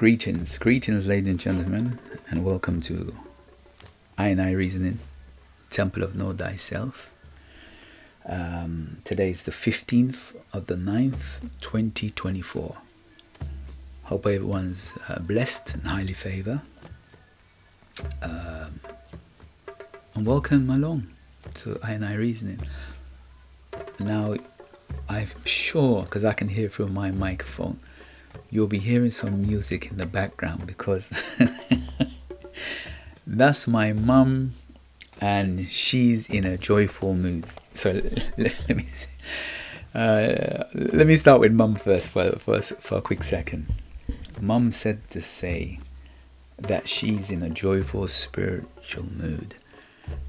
Greetings, ladies and gentlemen, and welcome to I Reasoning, Temple of Know Thyself. Today is the 15th of the 9th, 2024. Hope everyone's blessed and highly favored. And welcome along to I Reasoning. Now, I'm sure, because I can hear through my microphone, you'll be hearing some music in the background because that's my mum and she's in a joyful mood. So let me start with mum first for a quick second. Mum said to say that she's in a joyful spiritual mood.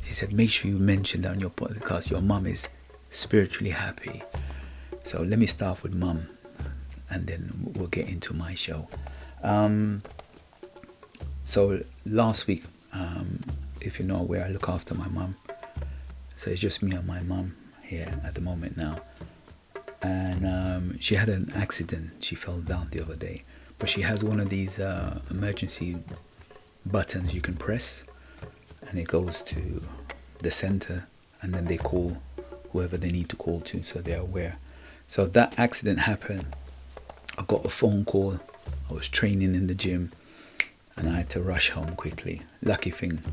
She said, make sure you mention that on your podcast your mum is spiritually happy. So let me start with mum, and then we'll get into my show. So last week, if you know where I look after my mum, so it's just me and my mum here at the moment now. And she had an accident. She fell down the other day, but she has one of these emergency buttons you can press, and it goes to the center, and then they call whoever they need to call to, so they're aware. So that accident happened. I got a phone call. I was training in the gym and I had to rush home quickly. Lucky thing,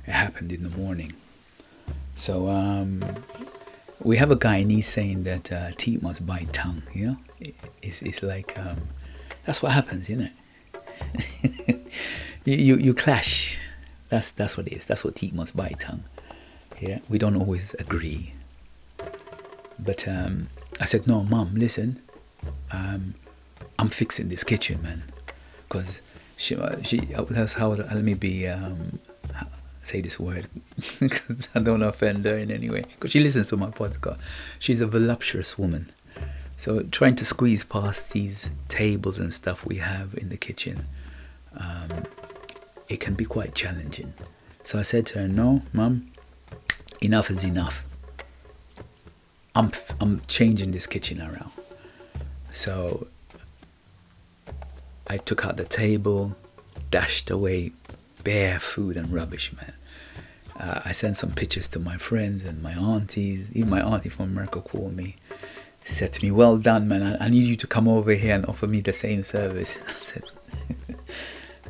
it happened in the morning. So we have a guy and he's saying that teeth must bite tongue, you know? It's like, that's what happens, isn't it? you clash. That's what it is. That's what teeth must bite tongue. Yeah, we don't always agree. But I said, no, Mum, listen, I'm fixing this kitchen, man, because that's how. Let me be say this word because I don't offend her in any way. Because she listens to my podcast. She's a voluptuous woman, so trying to squeeze past these tables and stuff we have in the kitchen, it can be quite challenging. So I said to her, no, Mum, enough is enough. I'm changing this kitchen around. So I took out the table, dashed away bare food and rubbish, man. I sent some pictures to my friends and my aunties. Even my auntie from America called me. She said to me, well done, man. I need you to come over here and offer me the same service.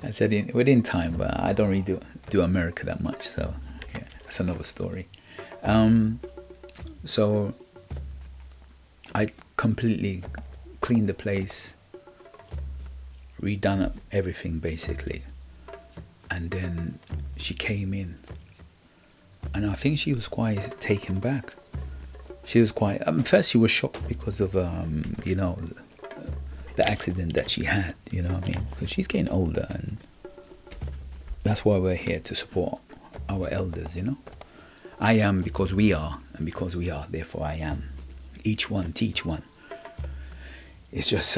I said within time, but I don't really do America that much. So yeah, that's another story. So I completely cleaned the place, redone up everything basically, and then she came in, and I think she was quite taken back. She was quite. First, she was shocked because of the accident that she had. You know what I mean? Because she's getting older, and that's why we're here to support our elders. You know, I am because we are, and because we are, therefore I am. Each one teach one. It's just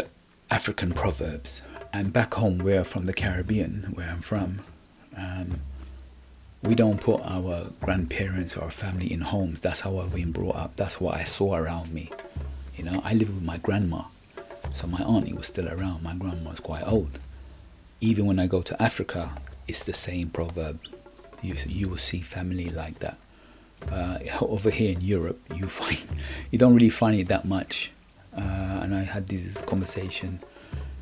African proverbs. And back home, we're from the Caribbean, where I'm from. We don't put our grandparents or our family in homes. That's how I've been brought up. That's what I saw around me. You know, I lived with my grandma. So my auntie was still around. My grandma was quite old. Even when I go to Africa, it's the same proverb. You will see family like that. Over here in Europe, you don't really find it that much. And I had this conversation.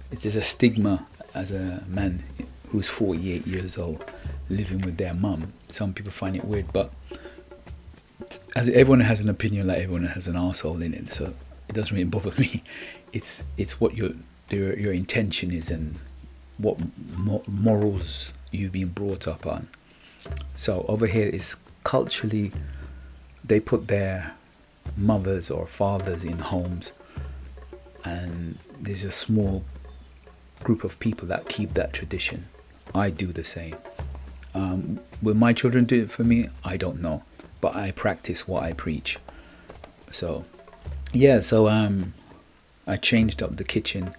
There's a stigma as a man who's 48 years old living with their mum. Some people find it weird, but as everyone has an opinion, like everyone has an arsehole in it, so it doesn't really bother me. It's what your intention is and what morals you've been brought up on. So over here is culturally, they put their mothers or fathers in homes, and there's a small group of people that keep that tradition. I do the same. Will my children do it for me? I don't know, but I practice what I preach. So yeah, so I changed up the kitchen,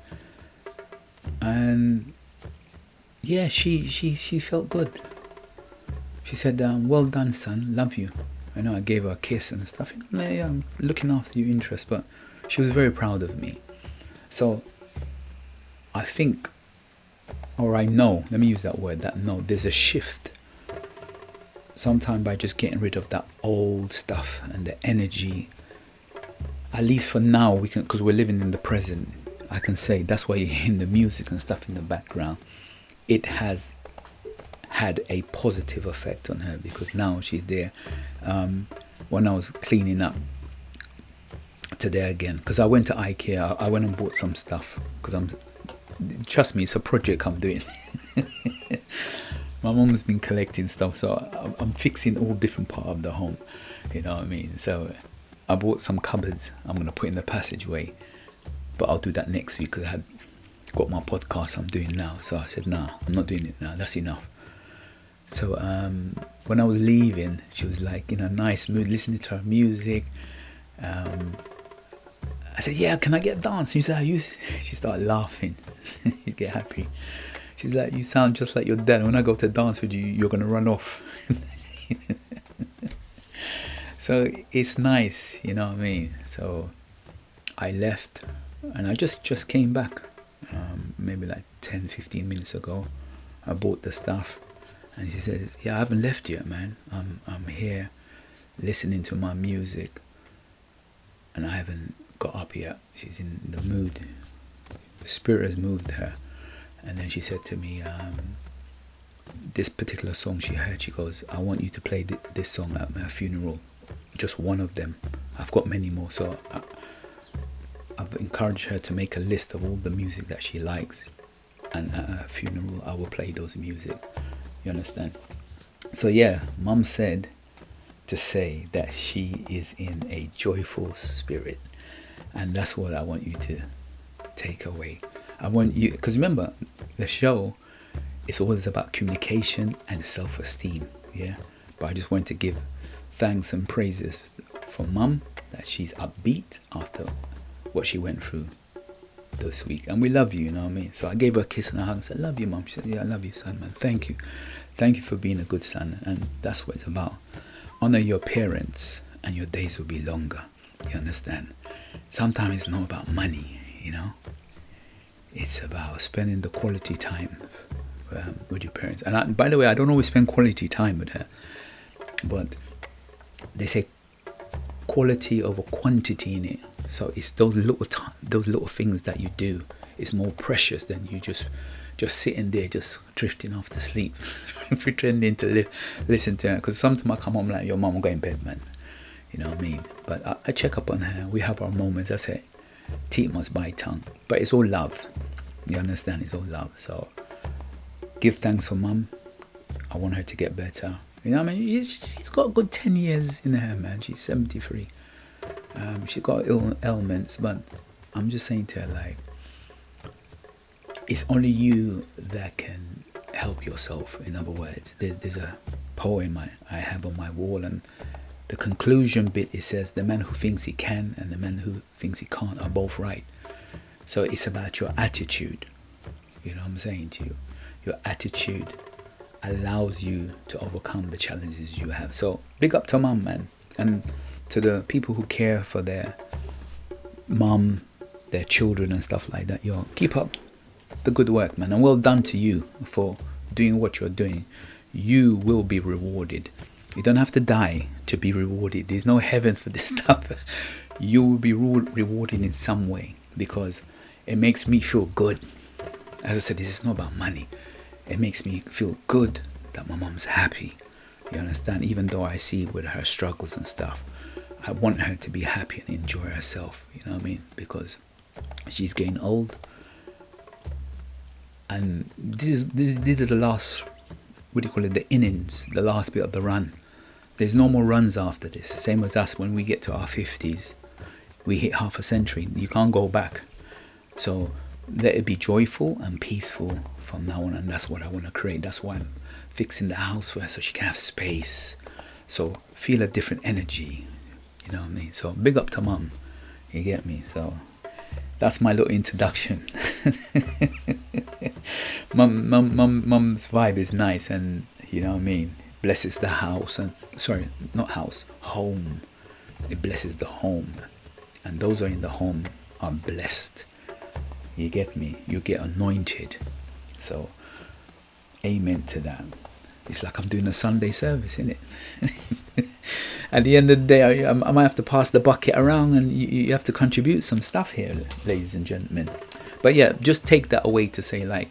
and yeah, she felt good. She said, well done, son, love you. I know I gave her a kiss and stuff. Yeah, I'm looking after your interests, but she was very proud of me. So I think or I know, let me use that word, that no, there's a shift. Sometimes by just getting rid of that old stuff and the energy, at least for now, we can, because we're living in the present, I can say that's why you're hearing the music and stuff in the background. It has had a positive effect on her, because now she's there. When I was cleaning up today again, because I went to IKEA, I went and bought some stuff, because trust me, it's a project I'm doing. My mom's been collecting stuff, so I'm fixing all different part of the home, you know what I mean? So I bought some cupboards I'm going to put in the passageway, but I'll do that next week, because I had got my podcast I'm doing now. So I said, nah, I'm not doing it now, that's enough. So when I was leaving, she was like in a nice mood, listening to her music. I said, yeah, can I get a dance? She said, she started laughing. You get happy. She's like, you sound just like your dad. When I go to dance with you, you're going to run off. So it's nice, you know what I mean? So I left and I just came back maybe like 10-15 minutes ago. I bought the stuff and she says, yeah, I haven't left yet, man. I'm here listening to my music and I haven't got up yet. She's in the mood. The spirit has moved her. And then she said to me, this particular song she heard, she goes, I want you to play this song at my funeral. Just one of them. I've got many more. So I've encouraged her to make a list of all the music that she likes. And at her funeral, I will play those music. You understand? So yeah, Mum said to say that she is in a joyful spirit. And that's what I want you to take away. I want you, because remember, the show is always about communication and self-esteem, yeah? But I just want to give thanks and praises for Mum, that she's upbeat after what she went through this week. And we love you, you know what I mean? So I gave her a kiss and a hug and said, love you, Mum. She said, yeah, I love you, son, man. Thank you. Thank you for being a good son. And that's what it's about. Honor your parents and your days will be longer. You understand? Sometimes it's not about money, you know? It's about spending the quality time with your parents. And by the way, I don't always spend quality time with her, but they say quality over quantity in it. So it's those little things that you do is more precious than you just sitting there, just drifting off to sleep, pretending to listen to her. Because sometimes I come home like, yo, mum, I'm going to bed, man. You know what I mean? But I check up on her. We have our moments. I say, teeth must bite tongue. But it's all love. You understand? It's all love. So give thanks for Mum. I want her to get better. You know what I mean? She's got a good 10 years in her, man. She's 73. She's got ailments, but I'm just saying to her, like, it's only you that can help yourself. In other words, there's a poem I have on my wall, and the conclusion bit, it says, the man who thinks he can and the man who thinks he can't are both right. So it's about your attitude. You know what I'm saying to you? Your attitude allows you to overcome the challenges you have. So big up to Mum, man. And to the people who care for their mum, their children and stuff like that. Yo, keep up the good work, man. And well done to you for doing what you're doing. You will be rewarded. You don't have to die to be rewarded. There's no heaven for this stuff. You will be rewarded in some way, because it makes me feel good. As I said, this is not about money. It makes me feel good that my mom's happy. You understand? Even though I see with her struggles and stuff, I want her to be happy and enjoy herself. You know what I mean? Because she's getting old. And these are the last, what do you call it, the innings, the last bit of the run. There's no more runs after this. Same as us, when we get to our 50s, we hit half a century. You can't go back. So let it be joyful and peaceful from now on. And that's what I want to create. That's why I'm fixing the house for her, so she can have space. So feel a different energy. You know what I mean? So big up to Mum. You get me? So that's my little introduction. Mum's vibe is nice, and you know what I mean? Blesses the house, and sorry, not house, home. It blesses the home, and those who are in the home are blessed. You get me? You get anointed. So amen to that. It's like I'm doing a Sunday service, isn't it? At the end of the day, I might have to pass the bucket around, and you have to contribute some stuff here, ladies and gentlemen. But yeah, just take that away to say, like,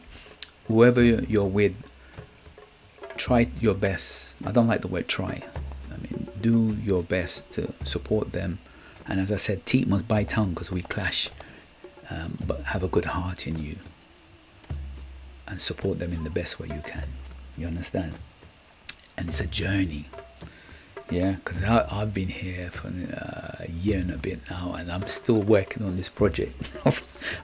whoever you're with, try your best. I don't like the word try. I mean, do your best to support them. And as I said, teeth must bite tongue because we clash. But have a good heart in you and support them in the best way you can. You understand? And it's a journey. Yeah, because I've been here for a year and a bit now, and I'm still working on this project of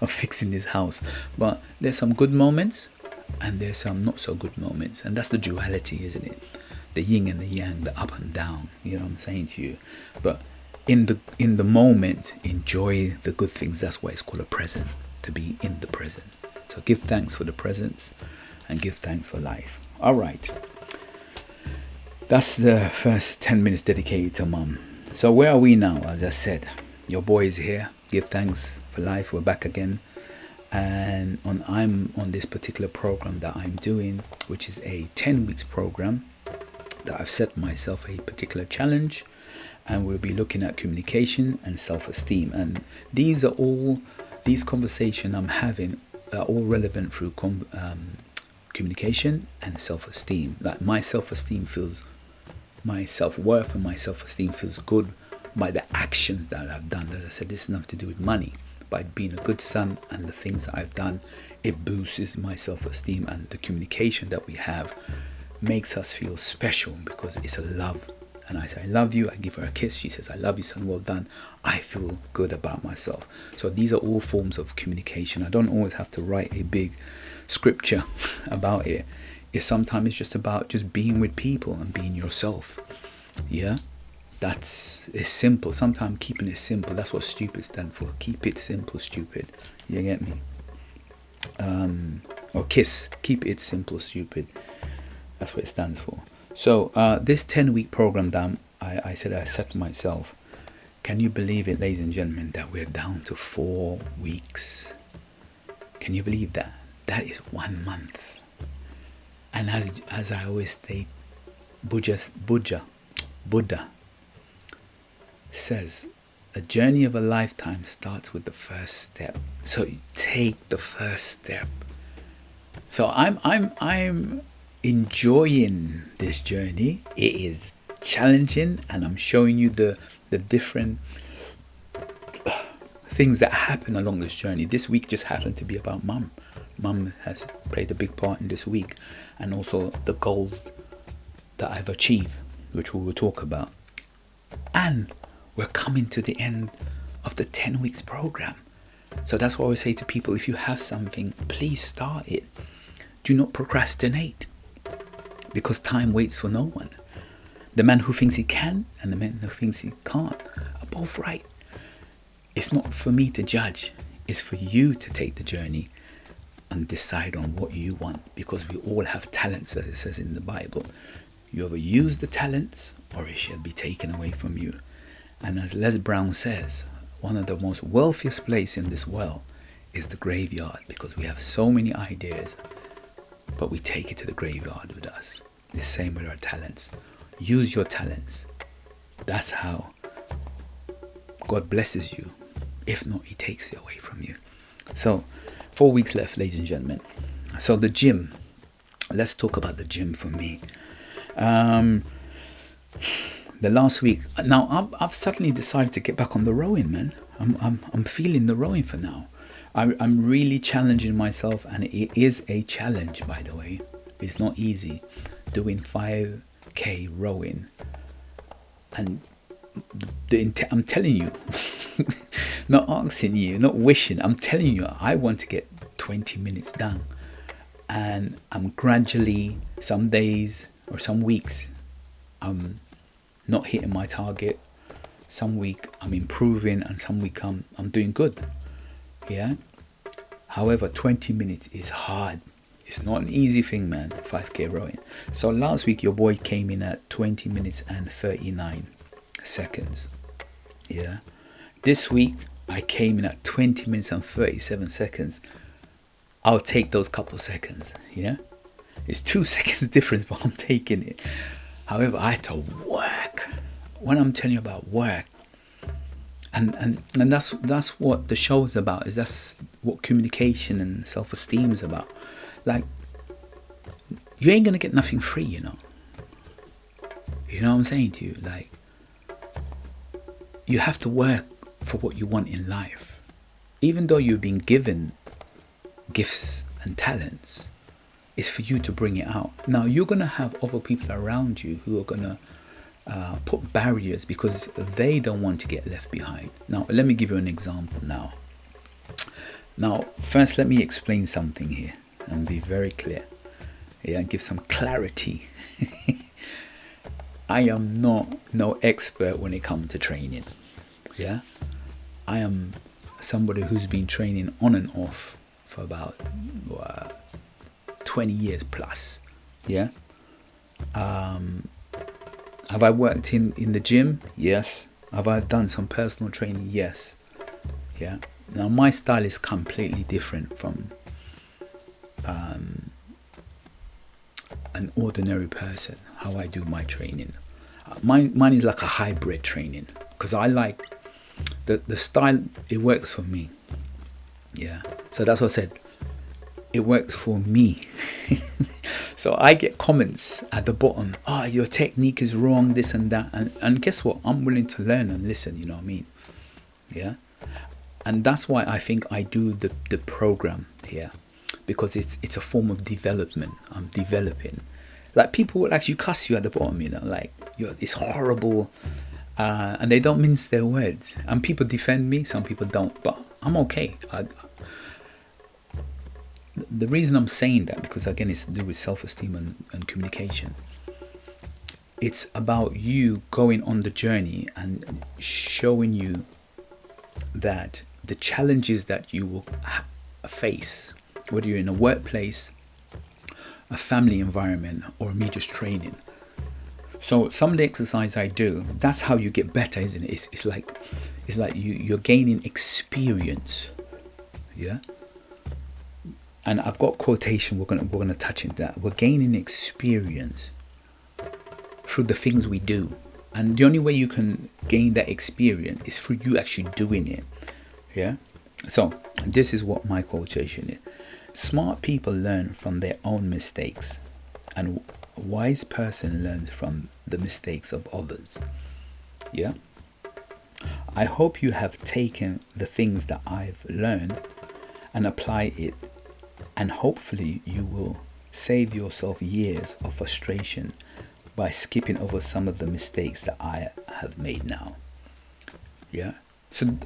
fixing this house. But there's some good moments and there's some not so good moments, and that's the duality, isn't it? The yin and the yang, the up and down. You know what I'm saying to you? But in the moment, enjoy the good things. That's why it's called a present, to be in the present. So give thanks for the presents and give thanks for life. All right. That's the first 10 minutes dedicated to Mum. So where are we now? As I said, your boy is here. Give thanks for life. We're back again. And I'm on this particular program that I'm doing, which is a 10 weeks program that I've set myself a particular challenge. And we'll be looking at communication and self-esteem. And these conversations I'm having are all relevant through communication and self-esteem. Like my self-esteem feels, my self-worth and my self-esteem feels good by the actions that I've done. As I said, this is nothing to do with money. By being a good son and the things that I've done, it boosts my self-esteem, and the communication that we have makes us feel special because it's a love. And I say, I love you. I give her a kiss. She says, I love you, son. Well done. I feel good about myself. So these are all forms of communication. I don't always have to write a big scripture about it. It's just about just being with people and being yourself. Yeah, it's simple. Sometimes keeping it simple. That's what stupid stands for. Keep it simple, stupid. You get me? Or KISS. Keep it simple, stupid. That's what it stands for. So this 10-week program down, I said I set myself. Can you believe it, ladies and gentlemen, that we're down to 4 weeks? Can you believe that? That is 1 month. And as I always state, Buddha says, a journey of a lifetime starts with the first step. So take the first step. So I'm enjoying this journey. It is challenging, and I'm showing you the different things that happen along this journey. This week just happened to be about Mum. Mum has played a big part in this week, and also the goals that I've achieved, which we will talk about. And we're coming to the end of the 10 weeks program. So that's why I say to people, if you have something, please start it. Do not procrastinate, because time waits for no one. The man who thinks he can and the man who thinks he can't are both right. It's not for me to judge. It's for you to take the journey and decide on what you want, because we all have talents, as it says in the Bible. You either use the talents or it shall be taken away from you. And as Les Brown says, one of the most wealthiest places in this world is the graveyard, because we have so many ideas, but we take it to the graveyard with us. The same with our talents. Use your talents. That's how God blesses you. If not, he takes it away from you. So 4 weeks left, ladies and gentlemen. So the gym. Let's talk about the gym for me. The last week. Now I've suddenly decided to get back on the rowing, man. I'm feeling the rowing for now. I'm really challenging myself, and it is a challenge, by the way. It's not easy doing 5k rowing, and I'm telling you, not asking you, not wishing, I'm telling you, I want to get 20 minutes down, and I'm gradually, some days or some weeks, I'm not hitting my target. Some week I'm improving, and some week I'm doing good. Yeah. However, 20 minutes is hard. It's not an easy thing, man. 5k rowing. So last week your boy came in at 20 minutes and 39 seconds. Yeah. This week I came in at 20 minutes and 37 seconds. I'll take those couple seconds. Yeah. It's 2 seconds difference, but I'm taking it. However, I had to work. When I'm telling you about work, and that's what the show is about. Is that's what communication and self-esteem is about. Like, you ain't gonna get nothing free, you know. You know what I'm saying to you? Like, you have to work for what you want in life. Even though you've been given gifts and talents, it's for you to bring it out. Now, you're gonna have other people around you who are gonna put barriers because they don't want to get left behind. Now, let me give you an example now. Now, first, let me explain something here and be very clear. Yeah, and give some clarity. I am no expert when it comes to training. Yeah, I am somebody who's been training on and off for about 20 years plus. Yeah. Have I worked in the gym? Yes. Have I done some personal training? Yes. Yeah. Now, my style is completely different from an ordinary person, how I do my training. Mine is like a hybrid training because I like the style. It works for me. Yeah. So that's what I said. It works for me. So I get comments at the bottom. Oh, your technique is wrong, this and that. And guess what? I'm willing to learn and listen, you know what I mean? Yeah. And that's why I think I do the program here. Because it's a form of development. I'm developing. Like, people will actually cuss you at the bottom, you know, like, it's horrible. And they don't mince their words. And people defend me, some people don't. But I'm okay. The reason I'm saying that, because again, it's to do with self-esteem and communication. It's about you going on the journey and showing you that the challenges that you will face, whether you're in a workplace, a family environment, or me just training. So some of the exercise I do, that's how you get better, isn't it? It's like you're gaining experience. Yeah. And I've got quotation. We're gonna touch into that. We're gaining experience through the things we do, and the only way you can gain that experience is through you actually doing it. Yeah. So this is what my quotation is: smart people learn from their own mistakes, and a wise person learns from the mistakes of others. Yeah. I hope you have taken the things that I've learned and apply it. And hopefully you will save yourself years of frustration by skipping over some of the mistakes that I have made now. Yeah. So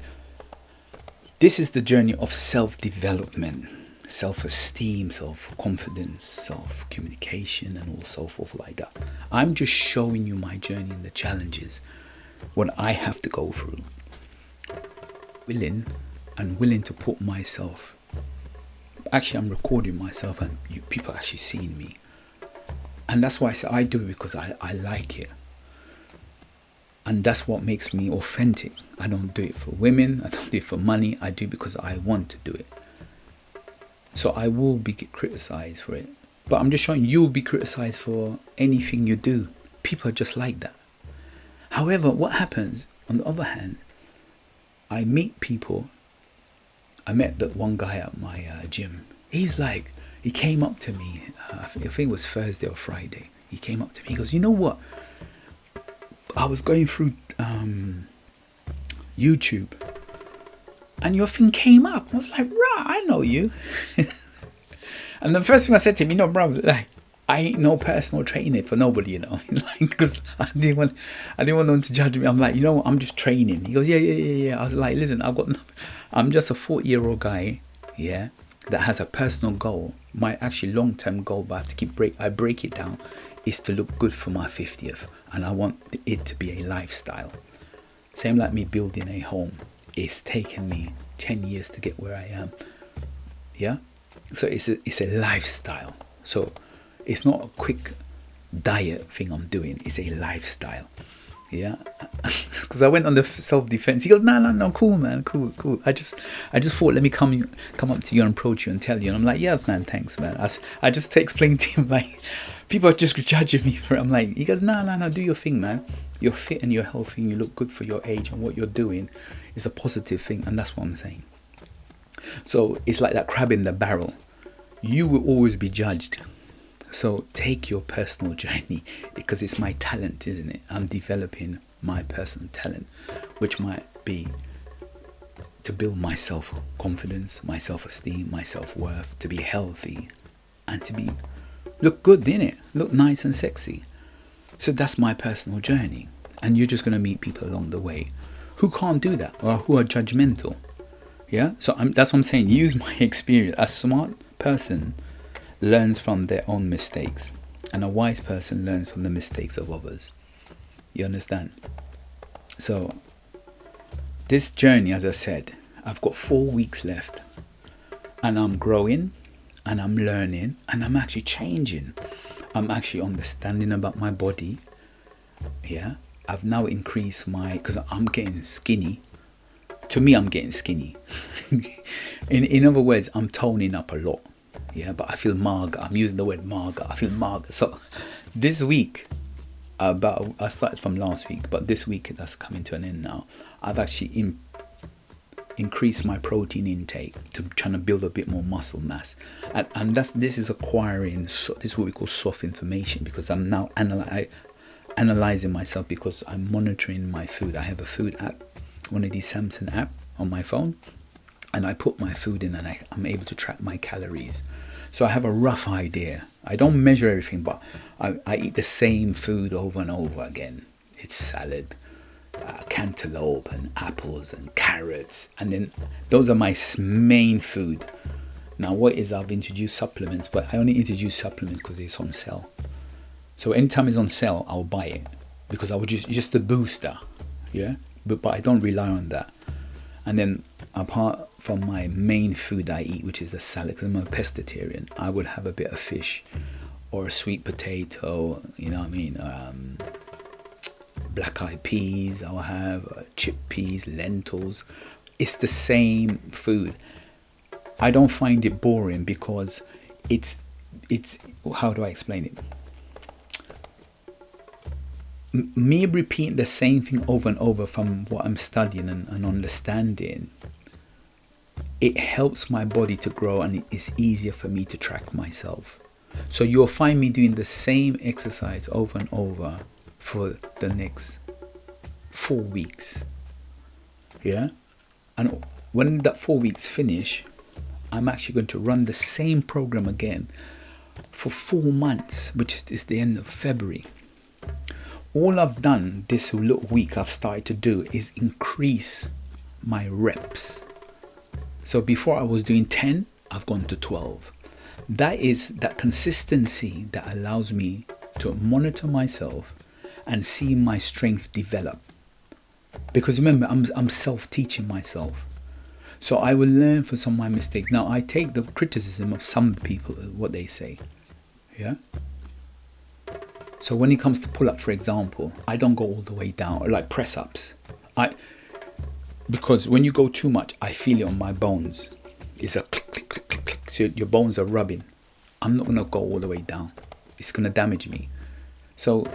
this is the journey of self-development, self-esteem, self-confidence, self-communication, and all so forth like that. I'm just showing you my journey and the challenges, what I have to go through. Willing to put myself. Actually, I'm recording myself and people actually seeing me. And that's why I say I do it, because I like it. And that's what makes me authentic. I don't do it for women. I don't do it for money. I do it because I want to do it. So I will be criticized for it. But I'm just showing you will be criticized for anything you do. People are just like that. However, what happens, on the other hand, I meet people. I met that one guy at my gym. He came up to me, I think it was Thursday or Friday. He came up to me, he goes, you know what? I was going through YouTube and your thing came up. I was like, rah, I know you. And the first thing I said to him, you know, bro, like, I ain't no personal trainer for nobody, you know, because I didn't want them to judge me. I'm like, you know what, I'm just training. He goes, yeah. I was like, listen, I'm just a 40-year-old guy, yeah, that has a personal goal. My actually long-term goal, but I break it down, is to look good for my 50th, and I want it to be a lifestyle. Same like me building a home. It's taken me 10 years to get where I am. Yeah, so it's a lifestyle. So it's not a quick diet thing I'm doing. It's a lifestyle. Yeah, because I went on the self-defense. He goes, no, cool, man, cool. I just thought, let me come up to you and approach you and tell you. And I'm like, yeah, man, thanks, man. I just to explain to him, like, people are just judging me for it. I'm like, he goes, no, do your thing, man. You're fit and you're healthy and you look good for your age, and what you're doing is a positive thing, and that's what I'm saying. So it's like that crab in the barrel. You will always be judged. So take your personal journey, because it's my talent, isn't it? I'm developing my personal talent, which might be to build my self-confidence, my self-esteem, my self-worth, to be healthy and to look good, innit? Look nice and sexy. So that's my personal journey. And you're just going to meet people along the way who can't do that, or who are judgmental. Yeah? So that's what I'm saying. Use my experience. A smart person learns from their own mistakes, and a wise person learns from the mistakes of others. You understand? So this journey, as I said, I've got 4 weeks left, and I'm growing and I'm learning and I'm actually changing. I'm actually understanding about my body. Yeah, I've now increased because I'm getting skinny. To me, I'm getting skinny. in other words, I'm toning up a lot. Yeah, but I feel mager. I'm using the word mager. I feel mager. So this week, I started from last week, but this week that's coming to an end now. I've actually increased my protein intake to trying to build a bit more muscle mass, and this is acquiring. This is what we call soft information, because I'm now analyzing myself, because I'm monitoring my food. I have a food app, one of these Samsung app on my phone, and I put my food in, and I'm able to track my calories. So I have a rough idea. I don't measure everything, but I eat the same food over and over again. It's salad, cantaloupe and apples and carrots, and then those are my main food. Now I've introduced supplements, but I only introduce supplements because it's on sale. So anytime it's on sale, I'll buy it, because I would just a booster. Yeah, but I don't rely on that. And then apart from my main food I eat, which is the salad, because I'm a pescatarian, I would have a bit of fish or a sweet potato, you know what I mean, black eyed peas, I'll have chickpeas, lentils. It's the same food. I don't find it boring, because it's how do I explain it? Me repeating the same thing over and over from what I'm studying and understanding, it helps my body to grow, and it's easier for me to track myself. So you'll find me doing the same exercise over and over for the next 4 weeks. Yeah? And when that 4 weeks finish, I'm actually going to run the same program again for 4 months, which is the end of February. All I've done this week I've started to do is increase my reps. So before I was doing 10, I've gone to 12. That is that consistency that allows me to monitor myself and see my strength develop. Because remember, I'm self-teaching myself. So I will learn from some of my mistakes. Now I take the criticism of some people, what they say. Yeah? So when it comes to pull up, for example, I don't go all the way down, or like press ups. Because when you go too much, I feel it on my bones. It's a click, click, click, click, click. So your bones are rubbing. I'm not going to go all the way down. It's going to damage me. So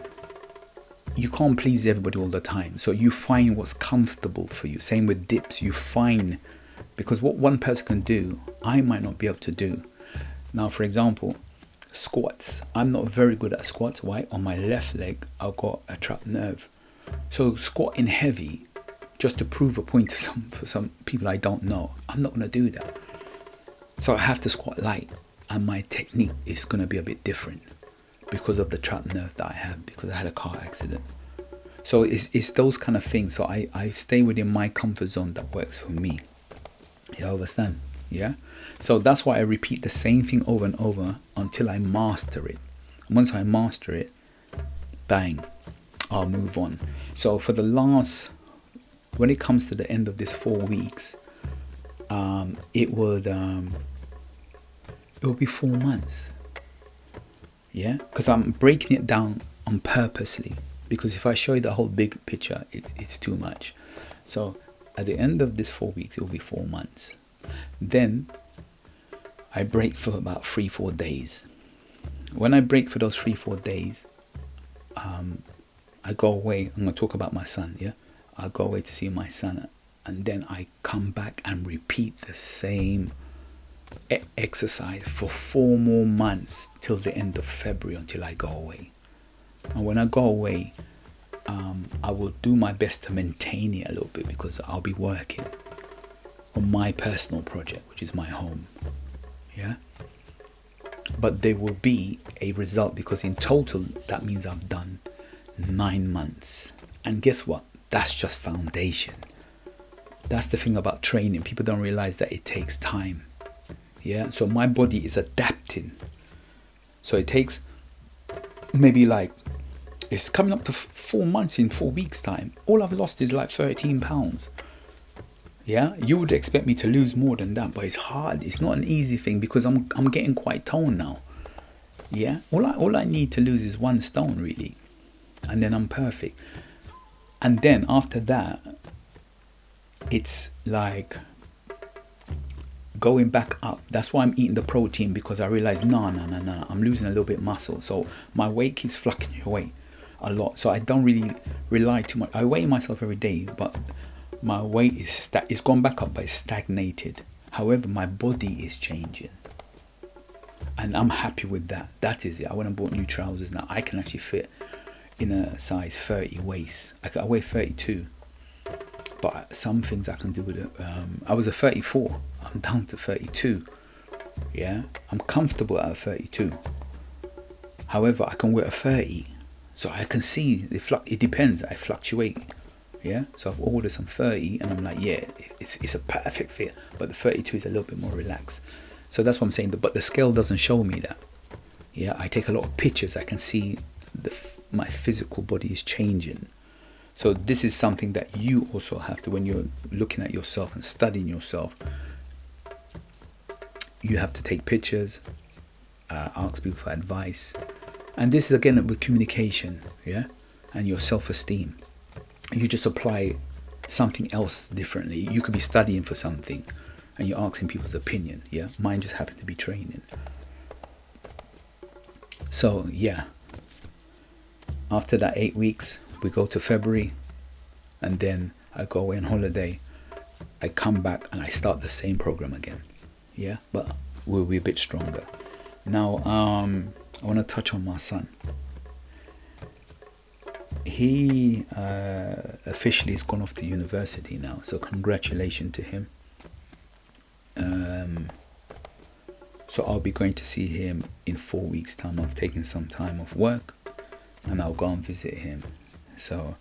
you can't please everybody all the time. So you find what's comfortable for you. Same with dips. You find, because what one person can do, I might not be able to do. Now, for example, squats. I'm not very good at squats. Why? On my left leg, I've got a trapped nerve. So squatting heavy, just to prove a point to some people I don't know, I'm not going to do that. So I have to squat light, and my technique is going to be a bit different because of the trapped nerve that I have, because I had a car accident. So it's those kind of things. So I stay within my comfort zone that works for me. You understand? Yeah. So that's why I repeat the same thing over and over until I master it. And once I master it, bang, I'll move on. So for the last, when it comes to the end of this 4 weeks, it will be 4 months. Yeah, because I'm breaking it down on purposely. because if I show you the whole big picture, it's too much. So at the end of this 4 weeks, it will be 4 months. Then I break for about 3-4 days. When I break for those 3-4 days, I go away. I'm going to talk about my son, yeah? I go away to see my son, and then I come back and repeat the same exercise for 4 more months till the end of February, until I go away. And when I go away, I will do my best to maintain it a little bit, because I'll be working on my personal project, which is my home, yeah? But there will be a result, because in total that means I've done 9 months. And guess what? That's just foundation. That's the thing about training. People don't realize that it takes time. Yeah, so my body is adapting. So it takes maybe like, it's coming up to 4 months in 4 weeks time. All I've lost is like 13 pounds. Yeah, you would expect me to lose more than that, but it's hard. It's not an easy thing, because I'm getting quite toned now. Yeah, all I need to lose is 1 stone really, and then I'm perfect. And then after that, it's like going back up. That's why I'm eating the protein, because I realize no, I'm losing a little bit muscle, so my weight keeps fluctuating a lot. So I don't really rely too much. I weigh myself every day, but my weight is it's gone back up, but it's stagnated. However, my body is changing, and I'm happy with that. That is it. I went and bought new trousers now. I can actually fit in a size 30 waist. I weigh 32, but some things I can do with it. I was a 34. I'm down to 32. Yeah, I'm comfortable at a 32. However, I can wear a 30, so I can see it depends. I fluctuate. Yeah, so I've ordered some 30, and I'm like, yeah, it's a perfect fit, but the 32 is a little bit more relaxed. So that's what I'm saying. But the scale doesn't show me that. Yeah, I take a lot of pictures. I can see my physical body is changing. So this is something that you also have to, when you're looking at yourself and studying yourself, you have to take pictures, ask people for advice. And this is again with communication, yeah, and your self-esteem. You just apply something else differently. You could be studying for something and you're asking people's opinion. Yeah, mine just happened to be training. So yeah, after that 8 weeks, we go to February, and then I go away on holiday. I come back and I start the same program again. Yeah, but we'll be a bit stronger. Now, I want to touch on my son. He officially has gone off to university now, so congratulations to him. So I'll be going to see him in 4 weeks' time. I've taken some time off work, and I'll go and visit him. So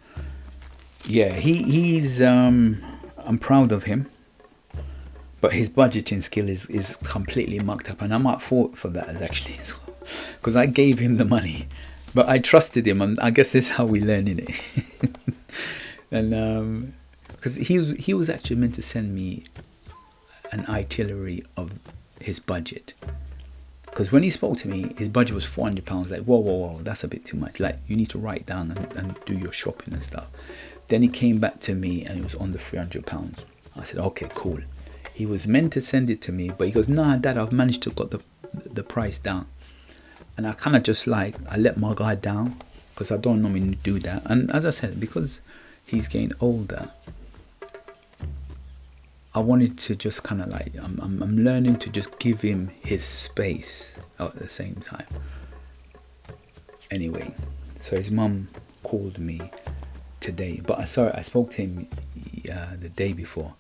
yeah, he's I'm proud of him, but his budgeting skill is completely mucked up, and I'm at fault for that actually as well, because I gave him the money. But I trusted him, and I guess this is how we learn in it. And because he was actually meant to send me an itinerary of his budget. Because when he spoke to me, his budget was £400. Like, whoa, that's a bit too much. Like, you need to write down and do your shopping and stuff. Then he came back to me, and it was under £300. I said, okay, cool. He was meant to send it to me, but he goes, nah, Dad, I've managed to got the price down. And I kind of just I let my guard down, because I don't normally do that. And as I said, because he's getting older, I wanted to just kind of I'm learning to just give him his space at the same time. Anyway, so his mum called me today, but I spoke to him the day before,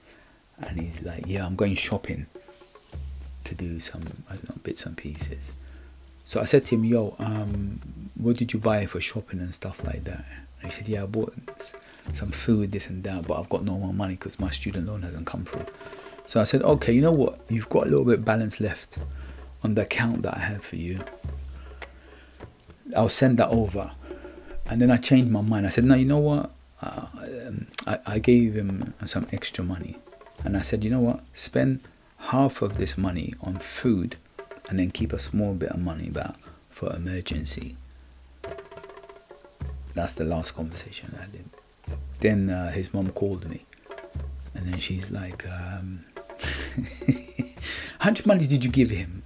and he's like, yeah, I'm going shopping to do some, I don't know, bits and pieces. So I said to him, yo, what did you buy for shopping and stuff like that? And he said, yeah, I bought some food, this and that, but I've got no more money because my student loan hasn't come through. So I said, okay, you know what? You've got a little bit of balance left on the account that I have for you. I'll send that over. And then I changed my mind. I said, no, you know what? I gave him some extra money. And I said, you know what? Spend half of this money on food, and then keep a small bit of money back for emergency. That's the last conversation I did. Then his mom called me, and then she's like, how much money did you give him?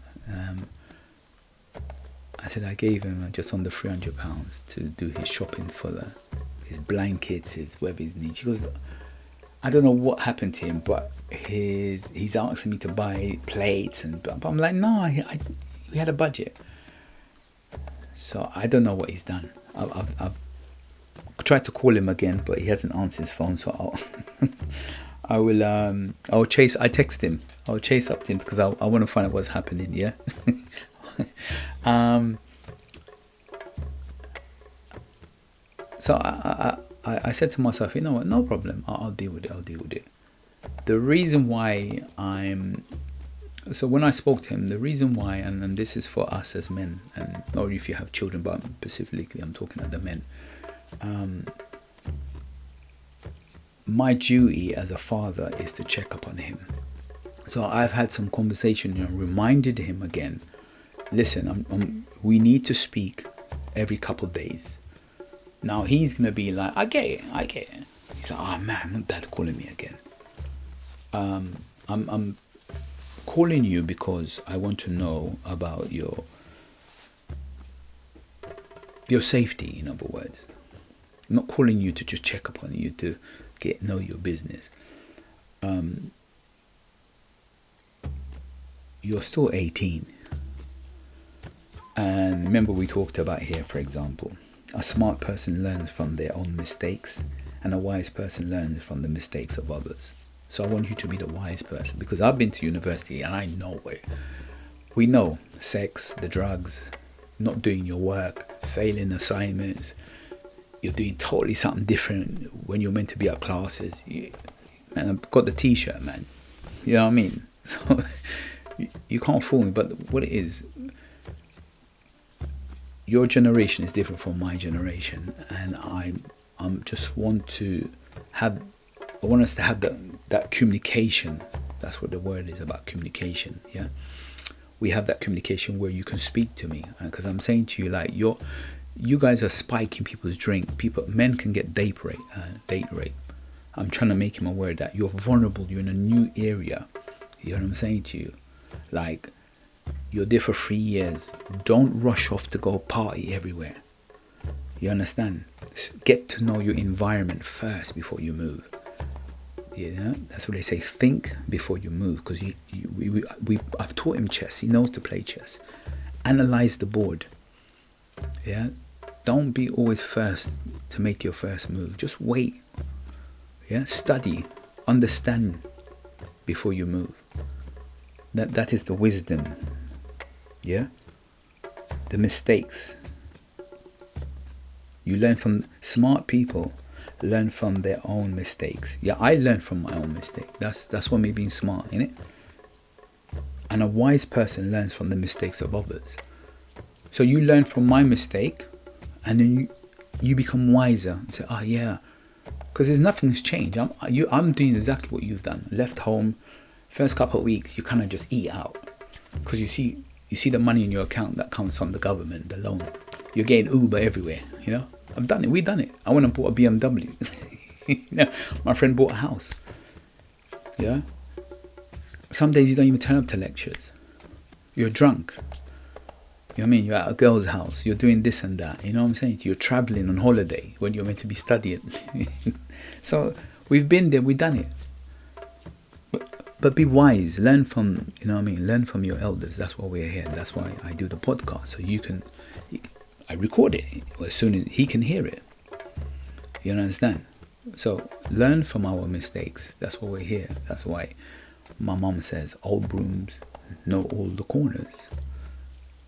I said I gave him just under £300 to do his shopping for his blankets, his whatever his needs. She goes, I don't know what happened to him, but he's asking me to buy plates, but I'm like, no, we had a budget. So I don't know what he's done. I've tried to call him again, but he hasn't answered his phone. So I'll chase. I text him. I'll chase up to him because I want to find out what's happening. Yeah. So I said to myself, you know what? No problem. I'll deal with it. The reason why so when I spoke to him, the reason why, and this is for us as men, and or if you have children, but specifically I'm talking at the men. My duty as a father is to check up on him. So I've had some conversation and reminded him again, listen, we need to speak every couple of days. Now he's going to be like, I get it. He's like, oh man, not dad calling me again. I'm calling you because I want to know about your safety, in other words. I'm not calling you to just check up on you to know your business. You're still 18. And remember we talked about here, for example, a smart person learns from their own mistakes and a wise person learns from the mistakes of others. So I want you to be the wise person, because I've been to university and I know we know sex, the drugs, not doing your work, failing assignments. You're doing totally something different when you're meant to be at classes. Man, I've got the t-shirt, man. You know what I mean? So you can't fool me. But what it is, your generation is different from my generation, and I just want us to have that communication. That's what the word is about, communication. Yeah, we have that communication where you can speak to me, because I'm saying to you, like, you guys are spiking people's drink. Men can get date rape. I'm trying to make him aware that you're vulnerable. You're in a new area. You know what I'm saying to you? Like, you're there for 3 years. Don't rush off to go party everywhere. You understand? Get to know your environment first before you move. Yeah, that's what they say. Think before you move. Because I've taught him chess. He knows to play chess. Analyze the board. Yeah, don't be always first to make your first move. Just wait. Yeah, study, understand before you move. That is the wisdom. Yeah, the mistakes. You learn from smart people. Learn from their own mistakes. Yeah, I learned from my own mistake. That's what me being smart, innit? And a wise person learns from the mistakes of others. So you learn from my mistake, and then you become wiser and say, oh yeah, because nothing's changed. I'm doing exactly what you've done. Left home, first couple of weeks, you kind of just eat out, because you see the money in your account that comes from the government, the loan. You're getting Uber everywhere, you know. I've done it. We've done it. I went and bought a BMW. You know, my friend bought a house. Yeah. Some days you don't even turn up to lectures. You're drunk. You know what I mean? You're at a girl's house. You're doing this and that. You know what I'm saying? You're traveling on holiday when you're meant to be studying. So we've been there. We've done it. But be wise. Learn from, you know what I mean? Learn from your elders. That's why we're here. That's why I do the podcast. So I record it as soon as he can hear it. You understand? So learn from our mistakes. That's why we're here. That's why my mom says old brooms know all the corners.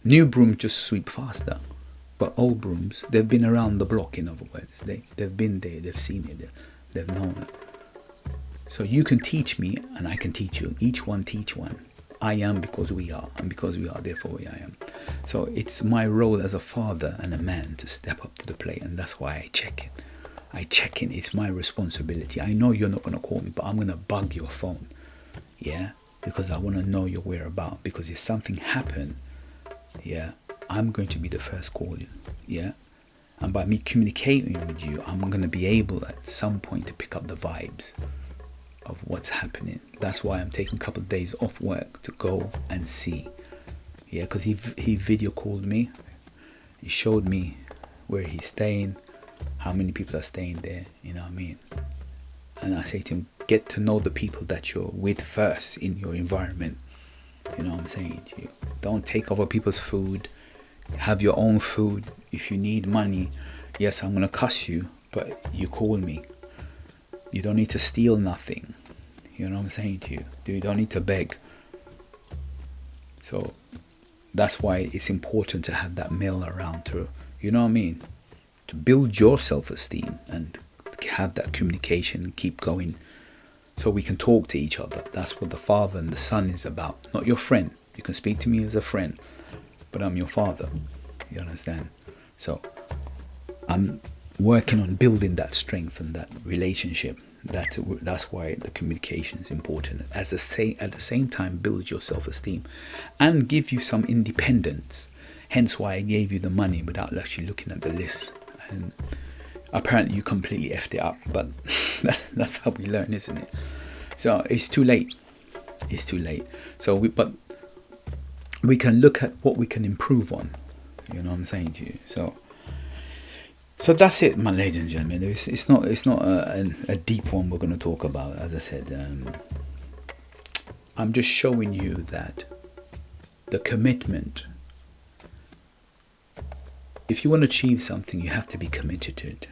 New brooms just sweep faster. But old brooms, they've been around the block, in other words. They've been there, they've seen it, they've known it. So you can teach me and I can teach you. Each one teach one. I am because we are, and because we are, therefore I am. So it's my role as a father and a man to step up to the plate, and that's why I check it. I check in. It's my responsibility. I know you're not going to call me, but I'm going to bug your phone. Yeah? Because I want to know your whereabouts. Because if something happened, yeah, I'm going to be the first calling. Yeah? And by me communicating with you, I'm going to be able at some point to pick up the vibes of what's happening. That's why I'm taking a couple of days off work to go and see. Yeah, because he video called me. He showed me where he's staying, how many people are staying there, you know what I mean? And I say to him, get to know the people that you're with first in your environment. You know what I'm saying to you? Don't take over people's food. Have your own food. If you need money, yes, I'm going to cuss you, but you call me. You don't need to steal nothing. You know what I'm saying to you? You don't need to beg. So that's why it's important to have that male around to, you know what I mean? To build your self-esteem and have that communication and keep going so we can talk to each other. That's what the father and the son is about. Not your friend. You can speak to me as a friend, but I'm your father. You understand? So I'm working on building that strength and that relationship. That's why the communication is important. At the same time, build your self-esteem and give you some independence. Hence why I gave you the money without actually looking at the list. And apparently you completely effed it up, but that's how we learn, isn't it? So it's too late. It's too late. But we can look at what we can improve on. You know what I'm saying to you? So that's it, my ladies and gentlemen. It's not a deep one we're going to talk about. As I said, I'm just showing you that the commitment. If you want to achieve something, you have to be committed to it.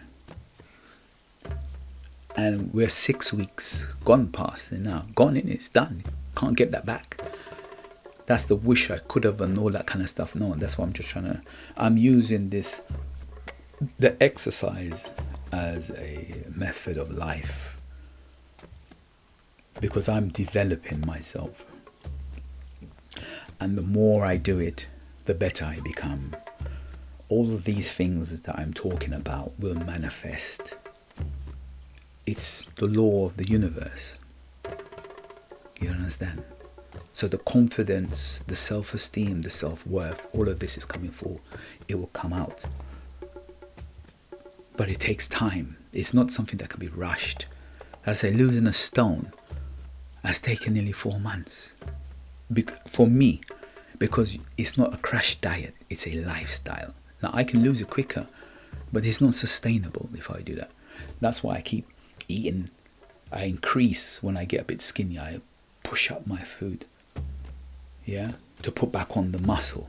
And we're 6 weeks gone past it now. Gone in, it's done. Can't get that back. That's the wish I could have and all that kind of stuff. No, that's what I'm just I'm using the exercise as a method of life because I'm developing myself. And the more I do it, the better I become. All of these things that I'm talking about will manifest. It's the law of the universe. You understand? So the confidence, the self-esteem, the self-worth, all of this is coming forth. It will come out. But it takes time. It's not something that can be rushed. As I say, losing a stone has taken nearly 4 months. For me, because it's not a crash diet, it's a lifestyle. Now I can lose it quicker, but it's not sustainable if I do that. That's why I keep eating. I increase when I get a bit skinny. I push up my food, yeah, to put back on the muscle,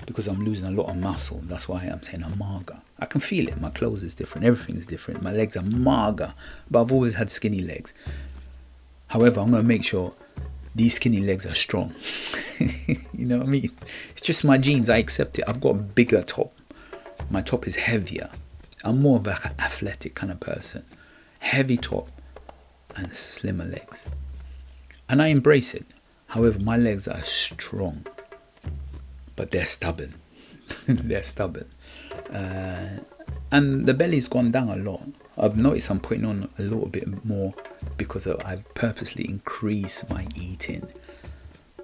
because I'm losing a lot of muscle. That's why I'm saying I'm mager. I can feel it. My clothes is different. Everything is different. My legs are mager, but I've always had skinny legs. However, I'm going to make sure these skinny legs are strong. You know what I mean? It's just my genes. I accept it. I've got a bigger top. My top is heavier. I'm more of an athletic kind of person. Heavy top and slimmer legs. And I embrace it. However, my legs are strong. But they're stubborn. They're stubborn. And the belly's gone down a lot. I've noticed I'm putting on a little bit more because I've purposely increased my eating.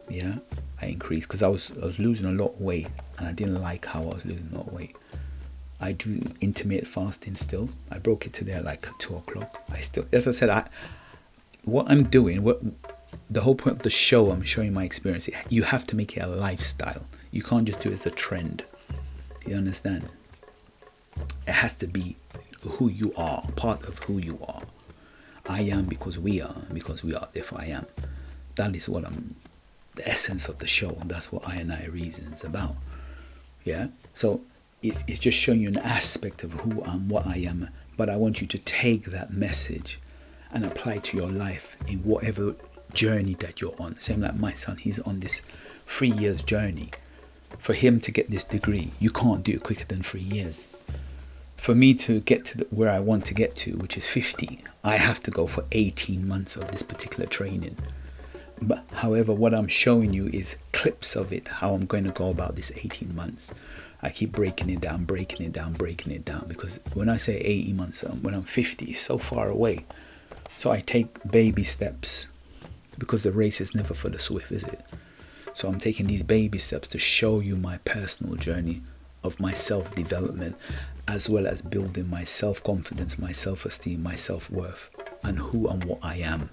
Yeah, I increased because I was losing a lot of weight and I didn't like how I was losing a lot of weight. I do intermittent fasting still. I broke it today at like 2 o'clock. I still, as I said, what I'm doing, the whole point of the show, I'm showing my experience. You have to make it a lifestyle. You can't just do it as a trend. You understand? It has to be who you are, part of who you are. I am because we are, therefore I am. That is what the essence of the show, and that's what I and I Reason is about. Yeah? So it's just showing you an aspect of who I am, what I am, but I want you to take that message and apply it to your life in whatever journey that you're on. Same like my son, he's on this 3 years journey. For him to get this degree, you can't do it quicker than 3 years. For me to get to where I want to get to, which is 50, I have to go for 18 months of this particular training. But however, what I'm showing you is clips of it, how I'm going to go about this 18 months. I keep breaking it down, because when I say 18 months, when I'm 50, it's so far away. So I take baby steps, because the race is never for the swift, is it? So I'm taking these baby steps to show you my personal journey of my self-development as well as building my self-confidence, my self-esteem, my self-worth, and who and what I am.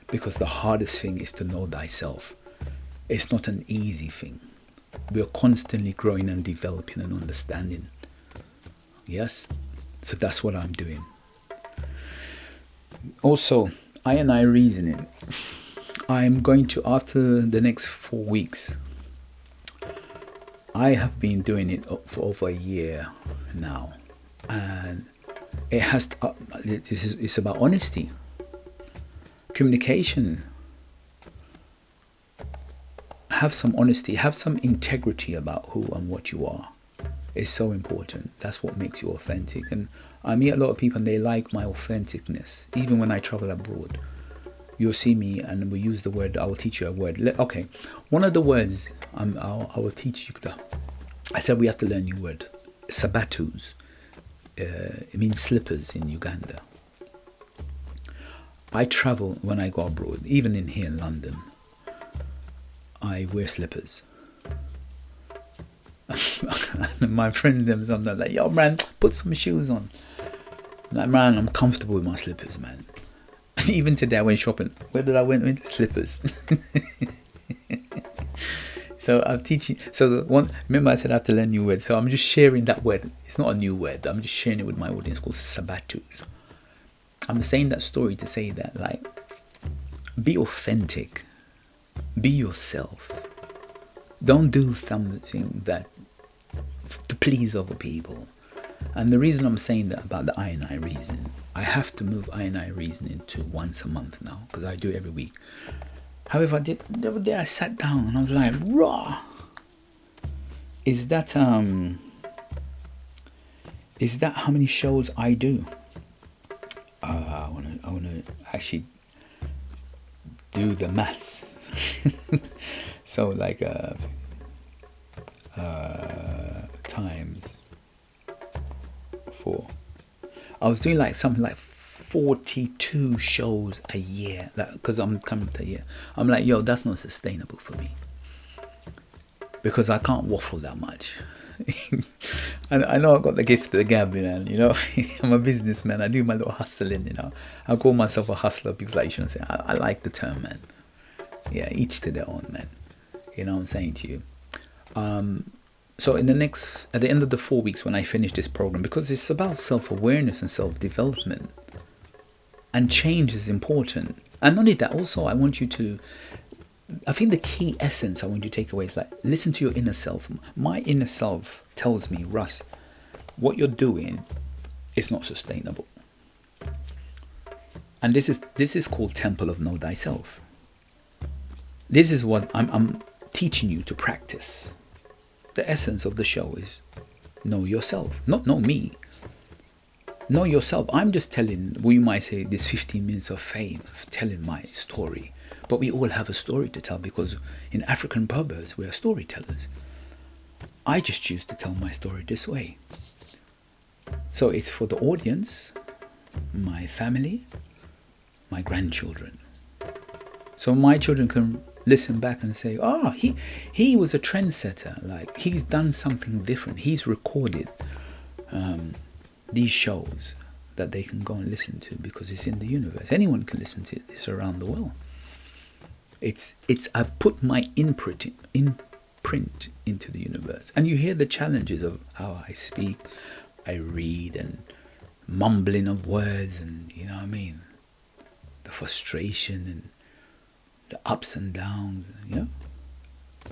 Because the hardest thing is to know thyself. It's not an easy thing. We are constantly growing and developing and understanding. Yes? So that's what I'm doing. Also, I reasoning. I'm going to, after the next 4 weeks, I have been doing it for over a year now. And it has to, it's about honesty, communication. Have some honesty, have some integrity about who and what you are. It's so important. That's what makes you authentic. And I meet a lot of people and they like my authenticness. Even when I travel abroad, you'll see me and we use the word, I will teach you a word. Okay, one of the words I will teach you. I said we have to learn a new word. Sabatus. It means slippers in Uganda. I travel when I go abroad, even in here in London. I wear slippers. My friends them sometimes like, yo man, put some shoes on. I'm like, man, I'm comfortable with my slippers, man. Even today I went shopping. Where did I went with slippers? So I'm teaching. So the one, remember I said I have to learn new words. So I'm just sharing that word. It's not a new word. I'm just sharing it with my audience called sabatus. I'm saying that story to say that, like, be authentic. Be yourself. Don't do something that to please other people. And the reason I'm saying that about the I reason, I have to move I reasoning to once a month now because I do it every week. However, the other day I sat down and I was like, raw. Is that how many shows I do? I wanna actually do the maths. So like times 4. I was doing like something like 42 shows a year, like, because I'm coming to a year. I'm like, yo, that's not sustainable for me because I can't waffle that much. I know I've got the gift of the gab, man. You know, I'm a businessman. I do my little hustling. You know, I call myself a hustler. People like you shouldn't say. I like the term, man. Yeah, each to their own, man. You know what I'm saying to you. So at the end of the 4 weeks when I finish this program, because it's about self-awareness and self-development, and change is important. And not only that, also I want you to, I think the key essence I want you to take away is like, listen to your inner self. My inner self tells me, Russ, what you're doing is not sustainable. And this is called Temple of Know Thyself. This is what I'm teaching you to practice. The essence of the show is know yourself, not know me. Know yourself. I'm just telling, we might say, this 15 minutes of fame, of telling my story. But we all have a story to tell because in African proverbs, we are storytellers. I just choose to tell my story this way. So it's for the audience, my family, my grandchildren. So my children can listen back and say, oh, he was a trendsetter. Like, he's done something different. He's recorded these shows that they can go and listen to because it's in the universe. Anyone can listen to it. It's around the world. I've put my imprint into the universe. And you hear the challenges of how I speak, I read, and mumbling of words, and you know what I mean? The frustration and the ups and downs, yeah,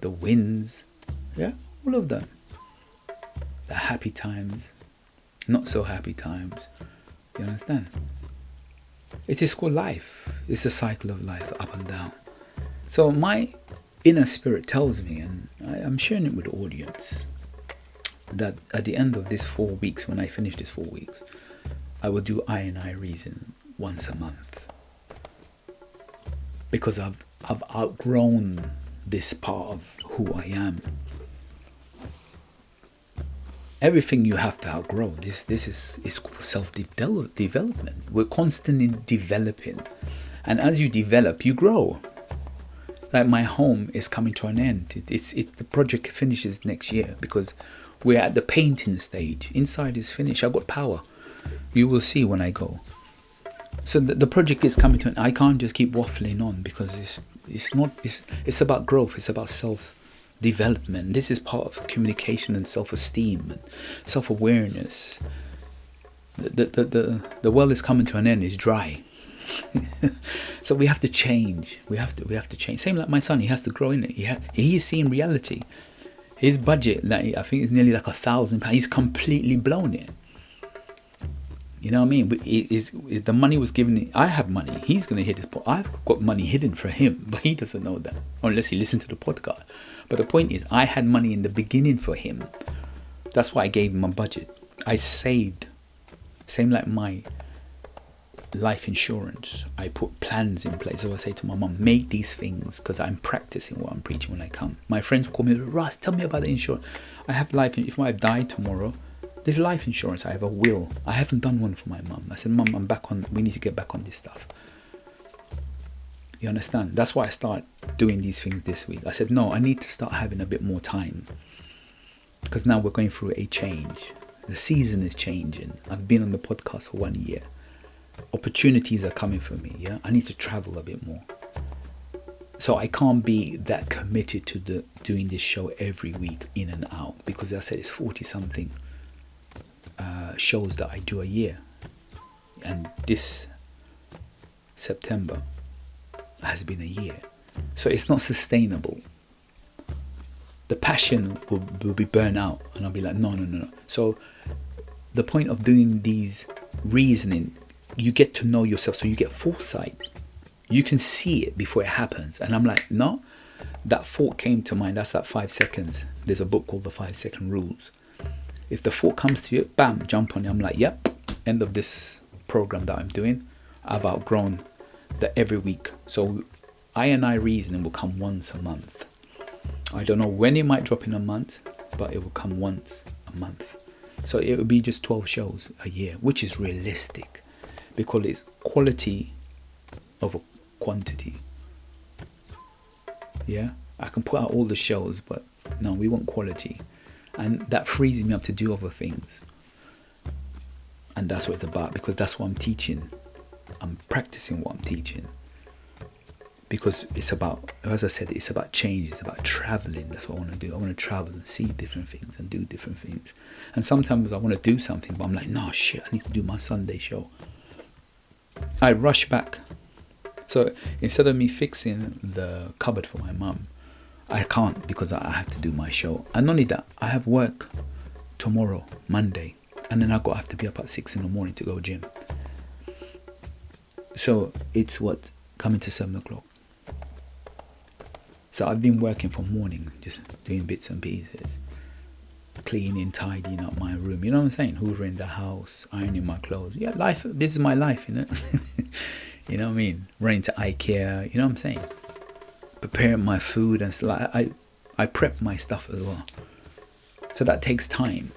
the wins, yeah, all of them. The happy times, not so happy times. You understand? It is called life. It's a cycle of life, up and down. So my inner spirit tells me, and I'm sharing it with the audience, that at the end of this 4 weeks, when I finish this 4 weeks, I will do I reason once a month. Because I've outgrown this part of who I am. Everything you have to outgrow. This is called self-development. We're constantly developing. And as you develop, you grow. like my home is coming to an end. The project finishes next year because we're at the painting stage. Inside is finished. I got power. You will see when I go. So the project is coming to an end. I can't just keep waffling on because it's about growth. It's about self-development. This is part of communication and self-esteem and self-awareness. The well is coming to an end. It's dry. So we have to change. We have to change. Same like my son. He has to grow in it. He is seeing reality. His budget, like, I think, is nearly like £1,000. He's completely blown it. You know what I mean? The money was given. I have money. He's going to hit his point. I've got money hidden for him, but he doesn't know that unless he listens to the podcast. But the point is, I had money in the beginning for him. That's why I gave him a budget. I saved. Same like my life insurance. I put plans in place. So I say to my mum, make these things, because I'm practicing what I'm preaching when I come. My friends call me, Russ, tell me about the insurance. I have life. If I die tomorrow, there's life insurance. I have a will. I haven't done one for my mum. I said, Mum, I'm back on. We need to get back on this stuff. You understand? That's why I start doing these things this week. I said, no, I need to start having a bit more time, because now we're going through a change. The season is changing. I've been on the podcast for 1 year. Opportunities are coming for me. Yeah, I need to travel a bit more. So I can't be that committed to doing this show every week in and out, because I said it's 40 something shows that I do a year, and this September has been a year. So it's not sustainable. The passion will be burnt out, and I'll be like, no. So the point of doing these reasoning, you get to know yourself, so you get foresight. You can see it before it happens. And I'm like, no, that thought came to mind. That's that 5 seconds. There's a book called The 5 Second Rules. If the thought comes to you, bam, jump on it. I'm like, yep, end of this program that I'm doing. I've outgrown that every week. So I reasoning will come once a month. I don't know when it might drop in a month, but it will come once a month. So it will be just 12 shows a year, which is realistic, because it's quality over quantity. Yeah, I can put out all the shows, but no, we want quality. And that frees me up to do other things. And that's what it's about, because that's what I'm teaching. I'm practicing what I'm teaching. Because it's about, as I said, it's about change. It's about traveling. That's what I want to do. I want to travel and see different things and do different things. And sometimes I want to do something, but I'm like, no, shit, I need to do my Sunday show. I rush back. So instead of me fixing the cupboard for my mum, I can't, because I have to do my show. And not only that, I have work tomorrow, Monday, and then I have to be up at 6 a.m. to go gym. So it's coming to 7 o'clock. So I've been working from morning, just doing bits and pieces, cleaning, tidying up my room. You know what I'm saying? Hoovering the house, ironing my clothes. Yeah, life. This is my life, you know. You know what I mean? Running to IKEA. You know what I'm saying? Preparing my food and stuff. I prep my stuff as well. So that takes time.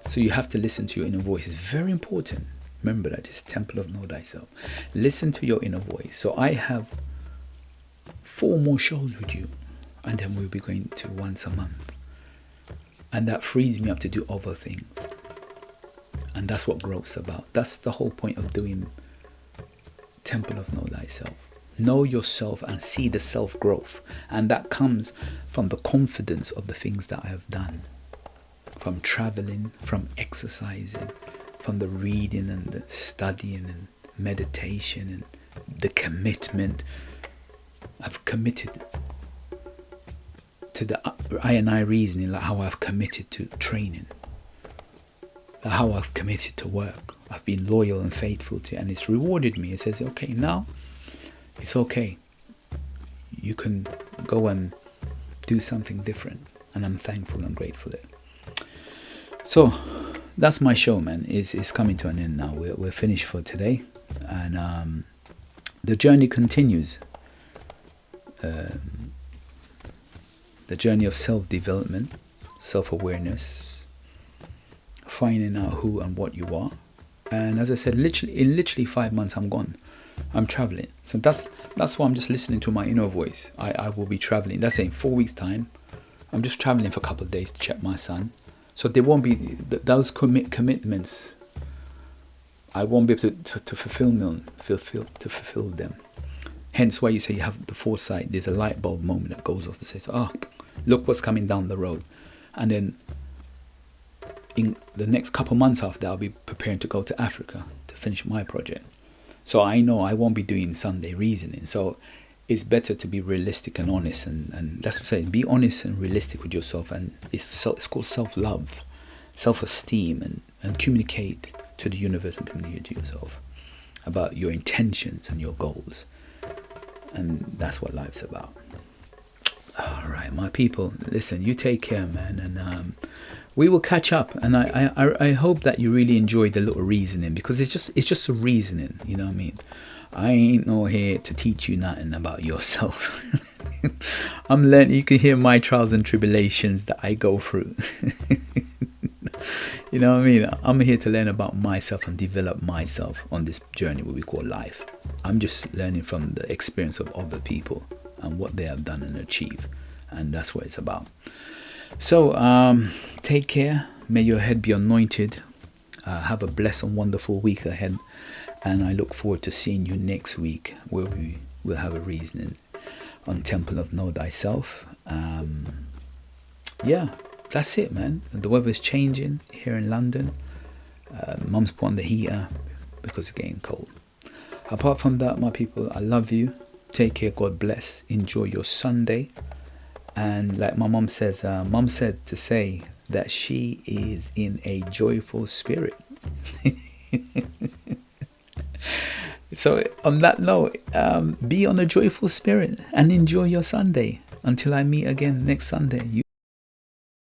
So you have to listen to your inner voice. It's very important. Remember that it's Temple of Know Thyself. Listen to your inner voice. So I have 4 more shows with you, and then we'll be going to once a month. And that frees me up to do other things. And that's what growth's about. That's the whole point of doing Temple of Know Thyself. Know yourself and see the self-growth. And that comes from the confidence of the things that I have done. From traveling, from exercising, from the reading and the studying and meditation and the commitment. I've committed to the I reasoning, like how I've committed to training, like how I've committed to work. I've been loyal and faithful to it, and it's rewarded me. It says, okay, now it's okay. You can go and do something different, and I'm thankful and grateful there. So that's my show, man. It's coming to an end now. We're finished for today, and the journey continues. The journey of self-development, self-awareness, finding out who and what you are. And as I said, in literally 5 months I'm gone. I'm traveling. So that's why I'm just listening to my inner voice. I will be traveling. That's in 4 weeks' time. I'm just traveling for a couple of days to check my son. So there won't be those commitments. I won't be able to fulfill them. Hence why you say you have the foresight. There's a light bulb moment that goes off that says, look what's coming down the road. And then in the next couple of months after, I'll be preparing to go to Africa to finish my project. So I know I won't be doing Sunday reasoning. So it's better to be realistic and honest. And that's what I'm saying. Be honest and realistic with yourself. And it's called self-love, self-esteem, and communicate to the universe and communicate to yourself about your intentions and your goals. And that's what life's about. All right, my people, listen, you take care, man, and we will catch up. And I hope that you really enjoyed the little reasoning, because it's just a reasoning, you know what I mean? I ain't no here to teach you nothing about yourself. I'm learning. You can hear my trials and tribulations that I go through. You know what I mean? I'm here to learn about myself and develop myself on this journey what we call life. I'm just learning from the experience of other people and what they have done and achieved, and that's what it's about. So take care. May your head be anointed. Have a blessed and wonderful week ahead, and I look forward to seeing you next week, where we will have a reasoning on Temple of Know Thyself. Yeah, that's it, man. The weather's changing here in London. Mum's put on the heater because it's getting cold. Apart from that, my people, I love you. Take care. God bless. Enjoy your Sunday. And like my mum says, mum said to say that she is in a joyful spirit. So on that note, be on a joyful spirit and enjoy your Sunday. Until I meet again next Sunday. You